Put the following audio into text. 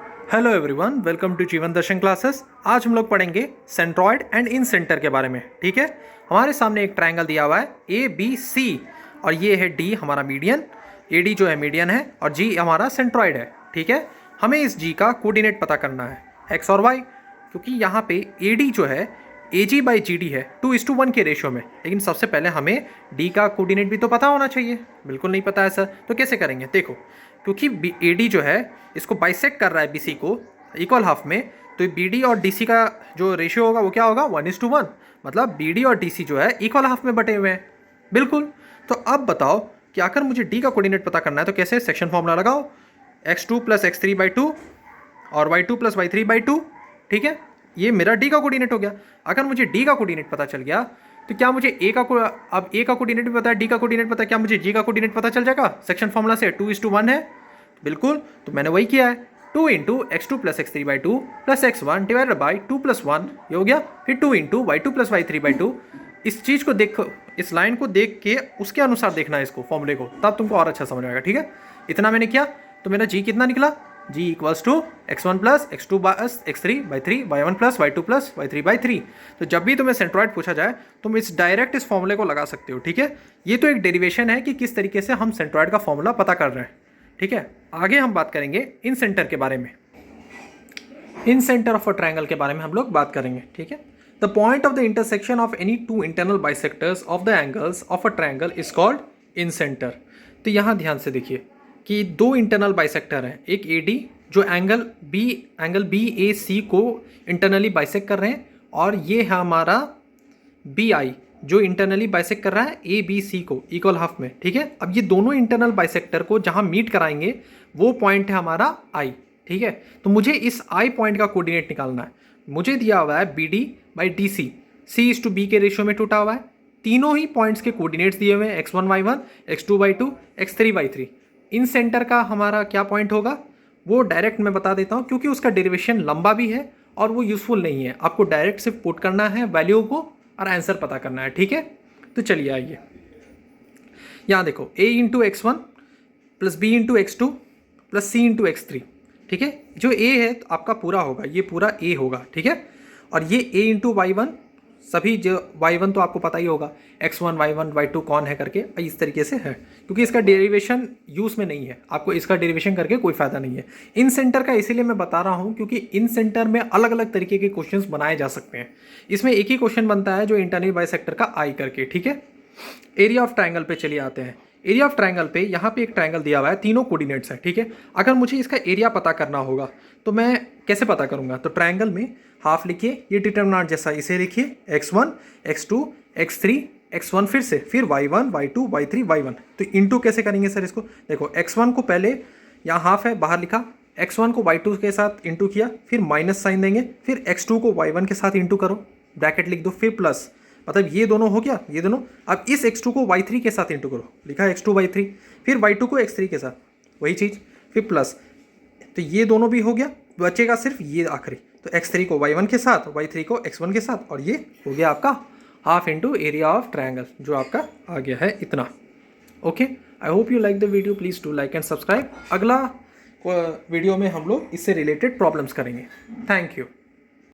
Hello everyone, welcome to जीवन दर्शन classes. आज हम लोग पढ़ेंगे सेंट्रॉइड एंड इन सेंटर के बारे में। ठीक है, हमारे सामने एक ट्रायंगल दिया हुआ है ए बी सी, और ये है डी हमारा मीडियन, ए डी जो है मीडियन है, और जी हमारा सेंट्रॉइड है। ठीक है, हमें इस जी का कोऑर्डिनेट पता करना है, एक्स और वाई, क्योंकि यहाँ पे ए डी जो है ए जी बाई जी डी है 2:1 के रेशियो में। लेकिन सबसे पहले हमें डी का कोऑर्डिनेट भी तो पता होना चाहिए। बिल्कुल नहीं पता है सर, तो कैसे करेंगे? देखो, क्योंकि ए डी जो है इसको बाइसेक्ट कर रहा है बी सी को इक्वल हाफ में, तो बी डी और डी सी का जो रेशियो होगा वो क्या होगा? 1:1। मतलब बी डी और डी सी जो है इक्वल हाफ में बटे हुए हैं। बिल्कुल। तो अब बताओ कि आखिर मुझे डी का कोऑर्डिनेट पता करना है, तो कैसे? सेक्शन फॉर्मूला लगाओ, x2 + x3/2 और y2 + y3/2। ठीक है, ये मेरा डी का कोऑर्डिनेट हो गया। अगर मुझे डी का कोऑर्डिनेट पता चल गया तो क्या मुझे अब ए का कोऑर्डिनेट भी पता है, डी का कोऑर्डिनेट पता है, क्या मुझे जी का कोऑर्डिनेट पता चल जाएगा? सेक्शन फॉर्मूला से 2:1 है। बिल्कुल, तो मैंने वही किया है, 2 × x2 + x3/2 + x1 / 2 + 1, ये हो गया। फिर 2 × y2 + y3/2। इस चीज़ को देखो, इस लाइन को देख के उसके अनुसार देखना है इसको, फॉर्मूले को, तब तुमको और अच्छा समझ आएगा। ठीक है, इतना मैंने किया, तो मेरा जी कितना निकला? g = x1 + x2 + x3/3 y1 + y2 + y3/3। तो जब भी तुम्हें सेंट्रॉइड पूछा जाए तुम इस फॉर्मूले को लगा सकते हो। ठीक है, ये तो एक डेरिवेशन है कि किस तरीके से हम सेंट्रॉइड का फॉर्मूला पता कर रहे हैं। ठीक है, आगे हम बात करेंगे इन सेंटर के बारे में। इन सेंटर ऑफ अ ट्रायंगल के बारे में हम लोग बात करेंगे। ठीक है, the point of the intersection of any two internal bisectors of the angles of a triangle is called in centre. तो यहाँ ध्यान से देखिए कि दो इंटरनल बाइसेक्टर हैं, एक ए डी जो एंगल बी ए सी को इंटरनली बाइसेक्ट कर रहे हैं, और ये है हमारा बी आई जो इंटरनली बाइसेक्ट कर रहा है ए बी सी को इक्वल हाफ में। ठीक है, अब ये दोनों इंटरनल बाइसेक्टर को जहां मीट कराएंगे वो पॉइंट है हमारा आई। ठीक है, तो मुझे इस आई पॉइंट का कोऑर्डिनेट निकालना है। मुझे दिया हुआ है B D by D C, C/B के रेशियो में टूटा हुआ है। तीनों ही पॉइंट्स के कोऑर्डिनेट्स दिए हुए हैं, x1 y1, x2 y2, x3 y3। इन सेंटर का हमारा क्या पॉइंट होगा वो डायरेक्ट मैं बता देता हूँ, क्योंकि उसका डेरिवेशन लंबा भी है और वो यूजफुल नहीं है। आपको डायरेक्ट सिर्फ पुट करना है वैल्यू को और आंसर पता करना है। ठीक है, तो चलिए आइए, यहाँ देखो, a × x1 + b × x2 + c × x3। ठीक है, जो a है तो आपका पूरा होगा, ये पूरा a होगा। ठीक है, और ये a × y1, सभी जो y1 तो आपको पता ही होगा, x1 y1 y2 कौन है करके, इस तरीके से है, क्योंकि इसका डेरिवेशन यूज़ में नहीं है, आपको इसका डेरिवेशन करके कोई फ़ायदा नहीं है। इन सेंटर का इसीलिए मैं बता रहा हूँ क्योंकि इन सेंटर में अलग अलग तरीके के क्वेश्चंस बनाए जा सकते हैं। इसमें एक ही क्वेश्चन बनता है जो इंटरनल बाइसेक्टर का आई करके। ठीक है, एरिया ऑफ ट्रायंगल पे चलिए आते हैं। एरिया ऑफ ट्रायंगल पे यहाँ पे एक ट्रायंगल दिया हुआ है, तीनों कोऑर्डिनेट्स है। ठीक है, अगर मुझे इसका एरिया पता करना होगा तो मैं कैसे पता करूँगा? तो ट्रायंगल में हाफ लिखिए, ये डिटरमिनेंट जैसा इसे लिखिए, x1 x2 x3 x1 फिर y1 y2 y3 y1। तो इंटू कैसे करेंगे सर इसको? देखो, x1 को पहले यहाँ हाफ है बाहर लिखा, x1 को y2 के साथ इंटू किया, फिर माइनस साइन देंगे, फिर x2 को y1 के साथ इंटू करो, ब्रैकेट लिख दो, फिर प्लस, मतलब ये दोनों हो गया, ये दोनों। अब इस x2 को y3 के साथ इंटू करो, लिखा x2 y3, फिर y2 को x3 के साथ, वही चीज़, फिर प्लस। तो ये दोनों भी हो गया, बचेगा सिर्फ ये आखिरी, तो x3 को y1 के साथ, y3 को x1 के साथ, और ये हो गया आपका half into area of triangle, जो आपका आ गया है इतना। Okay, I hope you like the video, please do like and subscribe. अगला वीडियो में हम लोग इससे रिलेटेड प्रॉब्लम्स करेंगे। Thank you.